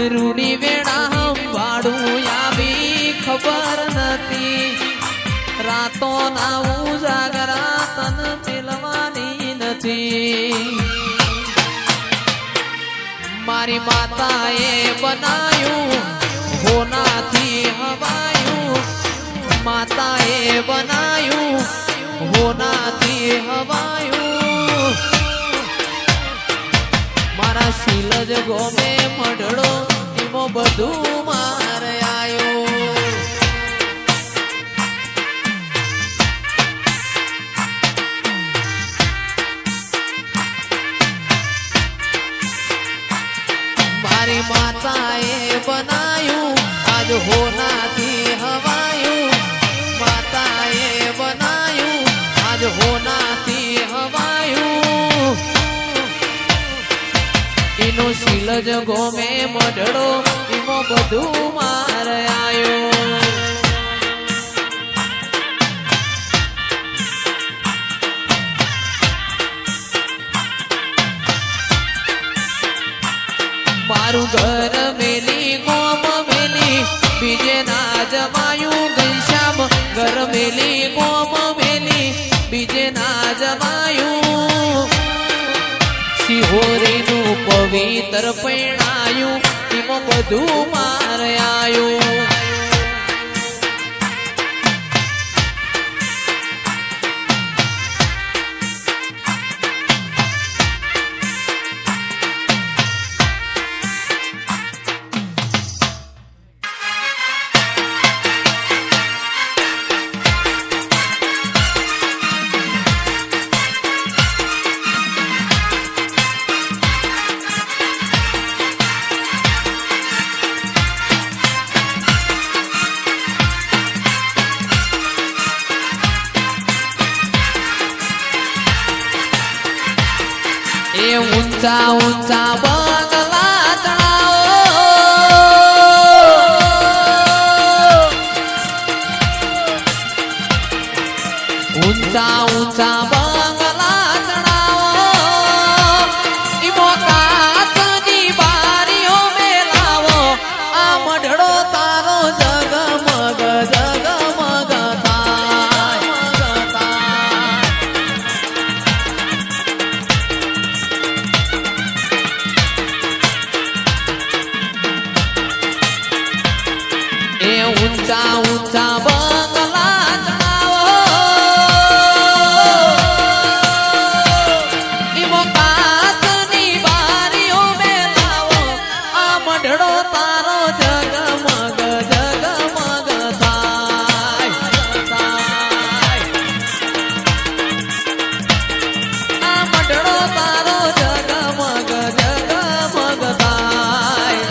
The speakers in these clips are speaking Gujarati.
રૂડી વેણા વાળું આવી ખબર નથી રાતો ના ઉજાગરા તન મેલવાની નથી મારી માતાએ બનાયું હોનાથી હવાયું માતાએ બનાયું હોનાથી હવાયું મારા શીલજ ગોમે મઢડો એમો બધું મારે આયો મારી માતાએ બનાયું આજ હોનાથી હવાયું માતાએ બનાયું આજ હોનાથી હવાયું એનો શીલજ ગોમે મઢડો એમો બધું મારે આયો મારું ઘર મેલી ગોમ મેલી બીજે ના જમાયું ઘનશ્યામ ઘર મેલી ગોમ મેલી બીજે ના જમાયું સિહોરીનું પવિત્ર પૈણાયું એમાં બધું મારે આયું ઊંચા ઊંચા બંગલા ચડાવો ઊંચા ઊંચા બંગલા ચડાવો ઈમો કાચની બારીઓ મેલાવો આ મઢડો તારો જગમગ જગમગ ઊંચા ઊંચા બંગલા ચડાવો ઈમો કાચની બારીઓ મેલાવો આ મઢડો તારો જગમગ જગમગ થાય આ મઢડો તારો જગમગ જગમગ થાય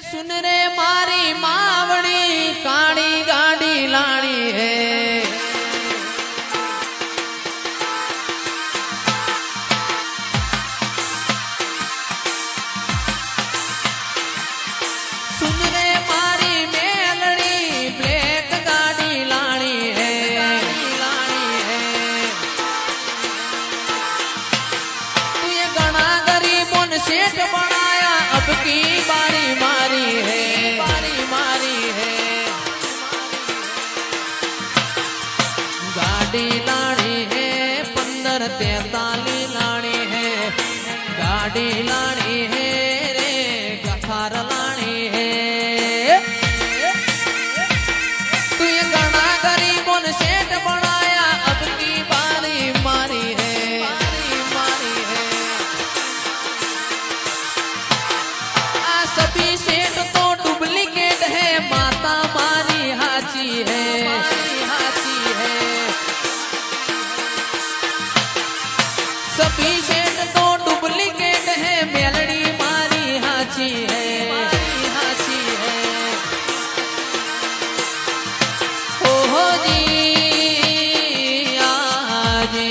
सुन रे मारी मावड़ी काड़ी गाड़ी लानी है सुन रे मारी मेलड़ी ब्लैक गाड़ी लानी है तू ये घना गरीबों ने सेठ बनाया अब की बारी मारी है गाड़ी लानी है 1543 लानी है गाड़ी लानी है रे गठार लानी है तू ये घना गरीबों ने सेठ बनाया अब की बारी मारी है आ सभी सेठ तो डुप्लीकेट है माता मारी हाची है सभी सेठ तो डुप्लीकेट है मेलड़ी मारी हाची है ओहो जी आजी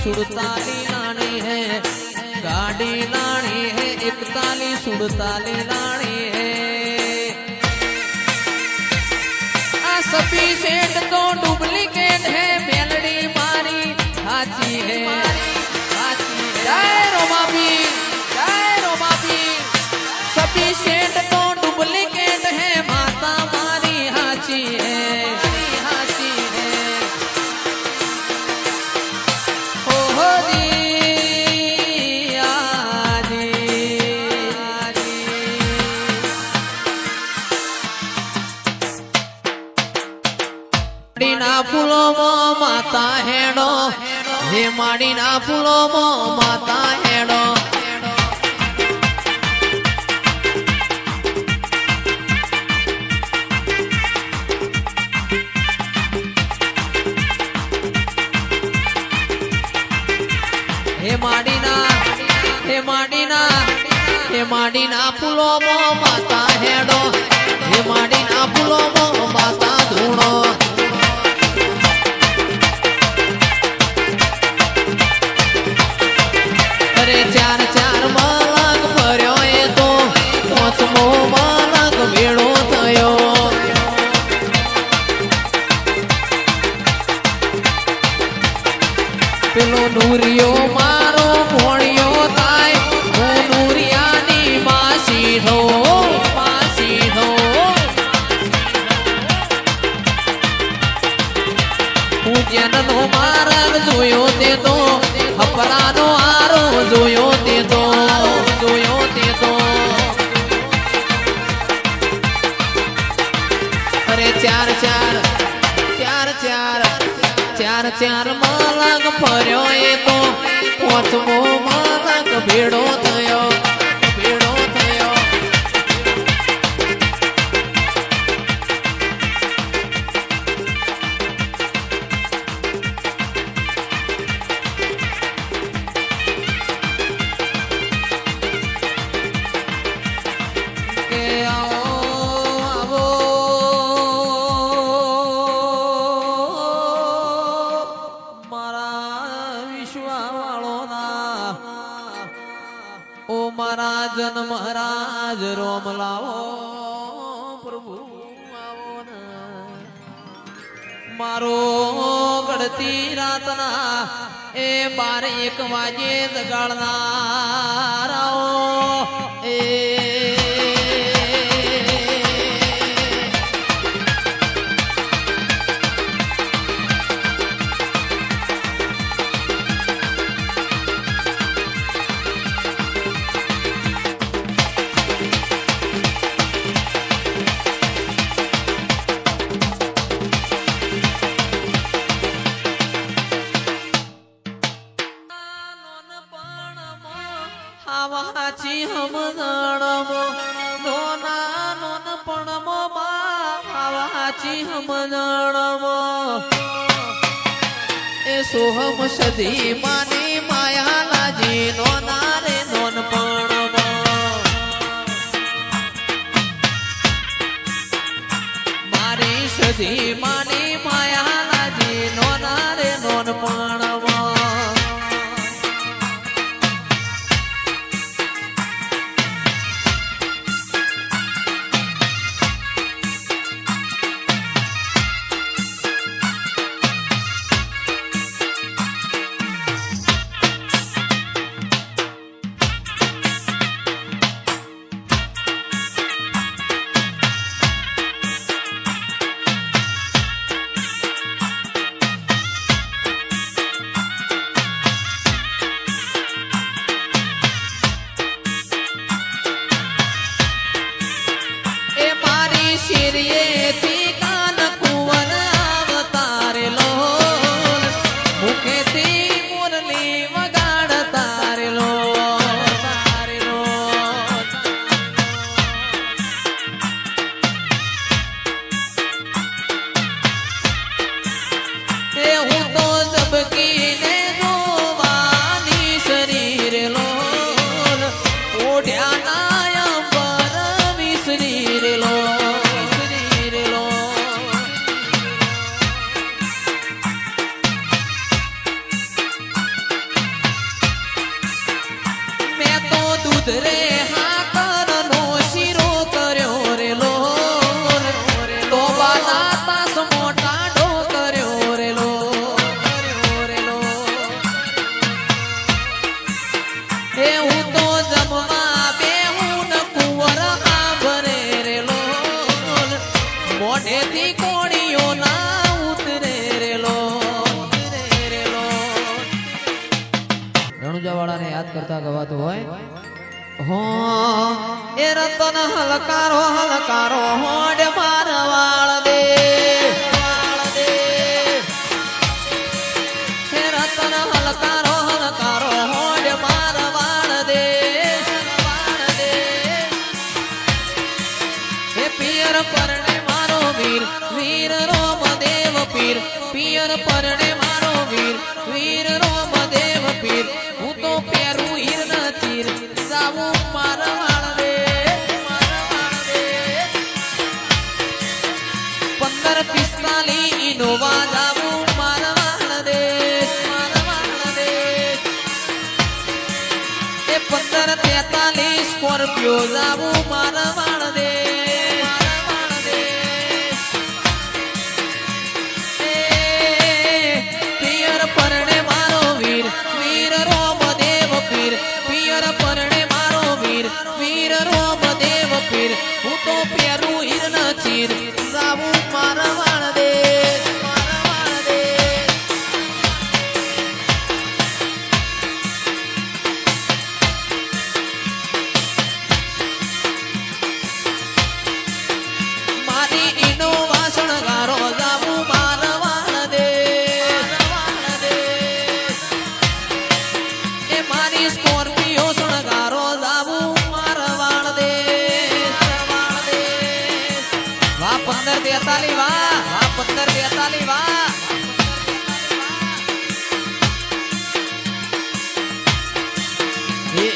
सुड़ताली लानी है, गाड़ी लानी है 41 सुड़ताली लानी है। आ सभी सेठ तो डुप्लीकेट है, मेलडी मारी हाची है। जय रोमाबी, जय रोमाबी। सभी सेठ तो डुप्लीकेट है, माता मारी हाची है, हाची है। हो जी आजी, आजी। माडीना फूलो माता हेडो, हे माडीना फूलो माता हेडो। हे माडीना, हे माडीना, हे माडीना फूलो माता हेडो, हे माडीना फूलो माता धूणो। अरे चार चार मालक भर्यो ए तो पांचमो मालक भेड़ो थयो। पेलो नूरियो मारो भोणियो थाय, હું નૂરિયાની માસી થો, માસી થો। હું જ્ઞાનનો માર્ગ જોયો તે તો, હપરાનો આરો જોયો તે તો, જોયો તે તો। અરે ચાર ચાર, ચાર ચાર, चार चार मालक फर्यो ए तो पांचमो मालक भेड़ो थयो, भेड़ो थयो। के आओ आवो ओ महाराज महाराज रोम लाओ प्रभु आओ न। मारो गढ़ती रातना ए 12-1 वाजे जगाड़ना राओ ए। आवाची हम जणमो नोना नोन पणमो बा, आवाची हम जणमो ए सोहम सदी मानी माया लाजी नोना रे नोन पणमो। मारी सदी मानी माया लाजी नोना रे नोन पणमो। ઉતરે હાકરનો શીરો કર્યો રેલો તો બાલા તાસ મોટા ડો કર્યો રેલો એ હું તો જમવા બેહું ન કુંવર આંભરે રેલો મોઢેથી કોળીઓ ના ઉતરે રેલો રણુજાવાળાને યાદ કરતા ગવાતું હોય હો એ રતન હલકારો હોડ મારવાળ દે હે રતન હલકારો હોડ મારવાળ દે હે પિયર પરણે મારો વીર વીર રોમદેવ પીર પિયર પરણે મારો વીર વીર રોમદેવ પીર હું તો પેરું હીર ન ચીર જાવું મારવાળ દે 1545 ઇનોવા જાવું મારવાળ દે એ 1543 સ્કોર્પિયો જાવું મારવાળ દે પિયર પરણે મારો વીર વીર રોમદેવ પીર પિયર પરણે મારો વીર વીર રોમદેવ પીર હું તો પેરું હીર ન ચીર જાવું મારવાળ દે મારી ઈનો વાસણ ગારો જાવું મારવાળ દે એ મારી સ્કોર્પિયો સણગારો જાવું મારવાળ દે વાહ 1543 વાહ 1543 વાહ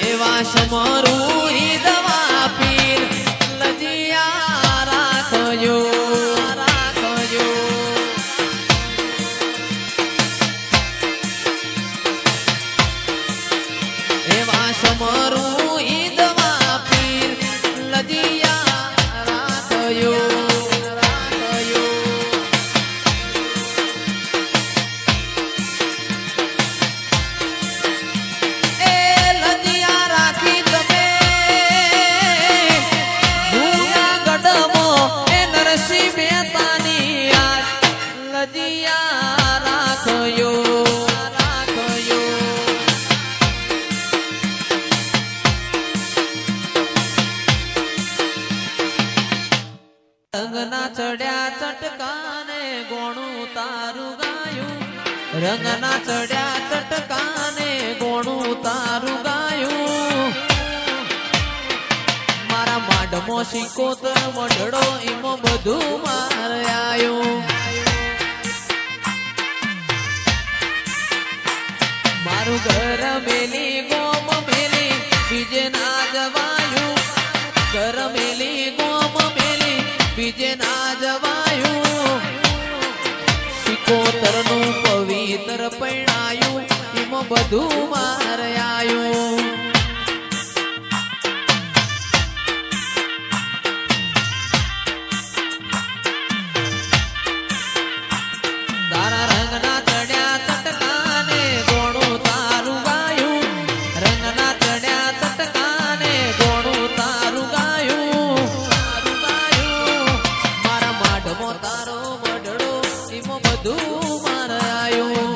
એ વાસ મારું ઈ દવા પીર લજિયા રાખજો એ વાસ મારું ઈ દવા પીર લજિયા રાખજો રંગના ચડ્યા ચટકાને ગોણું તારું ગાયું રંગના ચડ્યા ચટકાને ગોણું તારું ગાયું મારા માડમો સિકોતર મઢડો ઈમો બધું માર આયું મારું ઘર મેલી ગોમ મેલી બીજે ના જવાયું ઘર મેલી ગોમ મેલી બીજે ના જવાયું સિકોતરનું પવિત્ર પૈણાયું એમાં બધું માર આયું તારા રંગના ચડ્યા ચટકાને ગોણું તારું ગાયું રંગના ચડ્યા ચટકાને ગોણું તારું ગાયું મારા માઢમો તારો મઢડો એમાં બધું માર આયું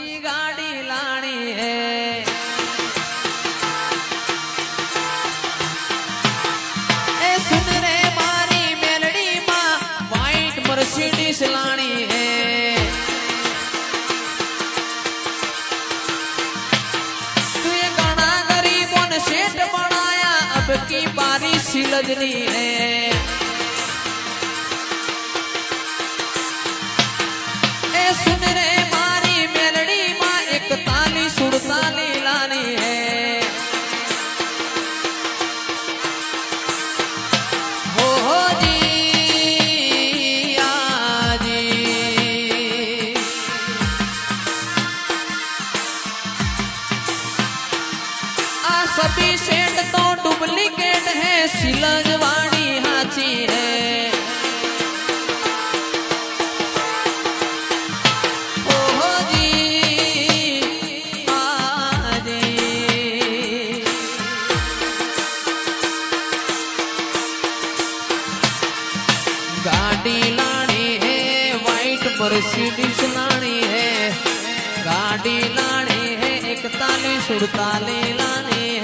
सी गाड़ी लानी है। ए सुन रे मारी मेलडी माँ वाइट मर्सिडीज लानी है। तू ये गाना गरीबों ने सेठ बनाया, अब की बारी सिलजनी है। सुन रे मारी मेलडी माँ एक ताली सुड़ताली लानी है। हो जी आजी आ सभी सेठ तो डुप्लीकेट है, सिलजवाड़ी हाची है। गाड़ी लानी है वाइट मर्सिडीज लानी है। गाड़ी लानी है 41 48 लानी है।